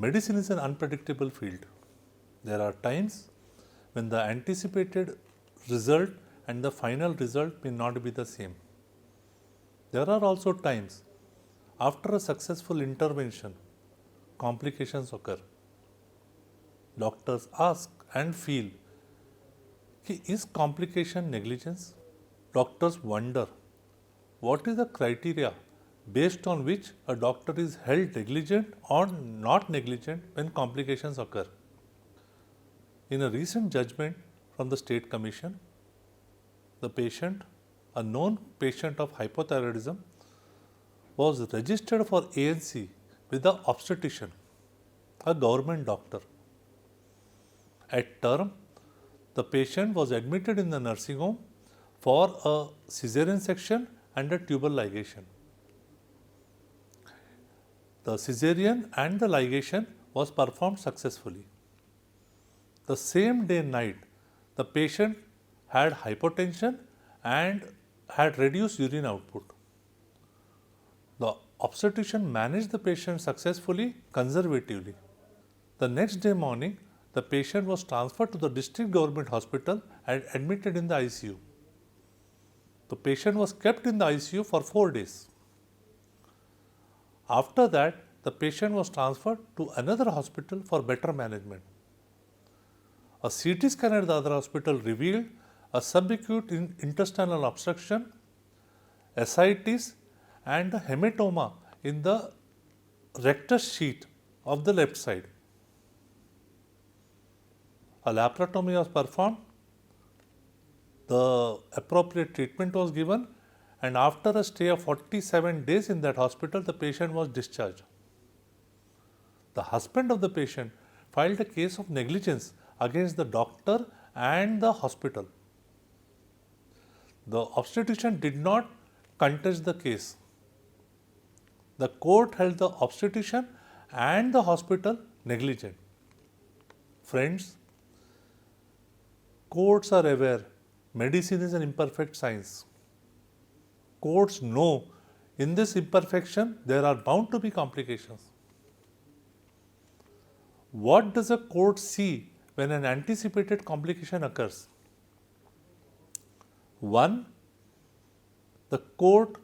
Medicine is an unpredictable field. There are times when the anticipated result and the final result may not be the same. There are also times after a successful intervention, complications occur. Doctors ask and feel, is complication negligence? Doctors wonder, what is the criteria based on which a doctor is held negligent or not negligent when complications occur? In a recent judgment from the State Commission, the patient, a known patient of hypothyroidism, was registered for ANC with the obstetrician, a government doctor. At term, the patient was admitted in the nursing home for a cesarean section and a tubal ligation. The cesarean and the ligation was performed successfully. The same day night, the patient had hypotension and had reduced urine output. The obstetrician managed the patient successfully, conservatively. The next day morning, the patient was transferred to the district government hospital and admitted in the ICU. The patient was kept in the ICU for 4 days. After that, the patient was transferred to another hospital for better management. A CT scan at the other hospital revealed a subacute intestinal obstruction, ascites, and a hematoma in the rectus sheath of the left side. A laparotomy was performed, the appropriate treatment was given, and after a stay of 47 days in that hospital, the patient was discharged. The husband of the patient filed a case of negligence against the doctor and the hospital. The obstetrician did not contest the case. The court held the obstetrician and the hospital negligent. Friends, courts are aware medicine is an imperfect science. Courts know in this imperfection there are bound to be complications. What does a court see when an anticipated complication occurs? 1. The court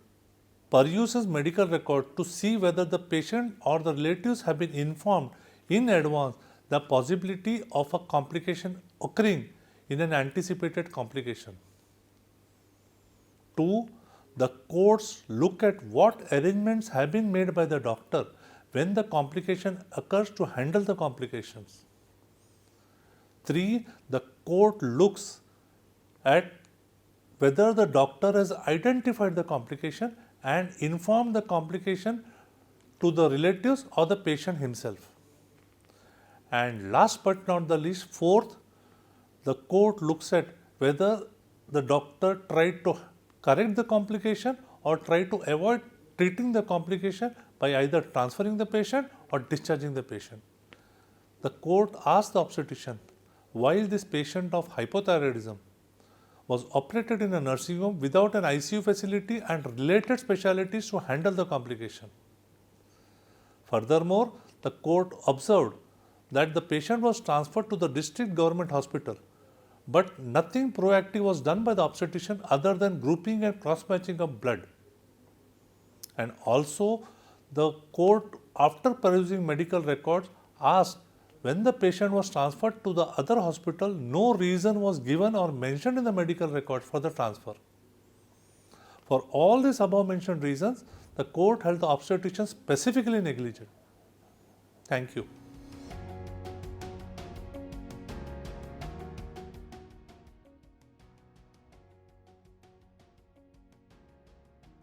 peruses medical record to see whether the patient or the relatives have been informed in advance the possibility of a complication occurring in an anticipated complication. 2. The courts look at what arrangements have been made by the doctor when the complication occurs to handle the complications. 3. The court looks at whether the doctor has identified the complication and informed the complication to the relatives or the patient himself. And last but not the least, 4th, the court looks at whether the doctor tried to correct the complication or tried to avoid treating the complication by either transferring the patient or discharging the patient. The court asked the obstetrician, while this patient of hypothyroidism was operated in a nursing home without an ICU facility and related specialties to handle the complication. Furthermore, the court observed that the patient was transferred to the district government hospital, but nothing proactive was done by the obstetrician other than grouping and cross-matching of blood. And also, the court, after perusing medical records, asked when the patient was transferred to the other hospital, no reason was given or mentioned in the medical records for the transfer. For all these above mentioned reasons, the court held the obstetrician specifically negligent. Thank you.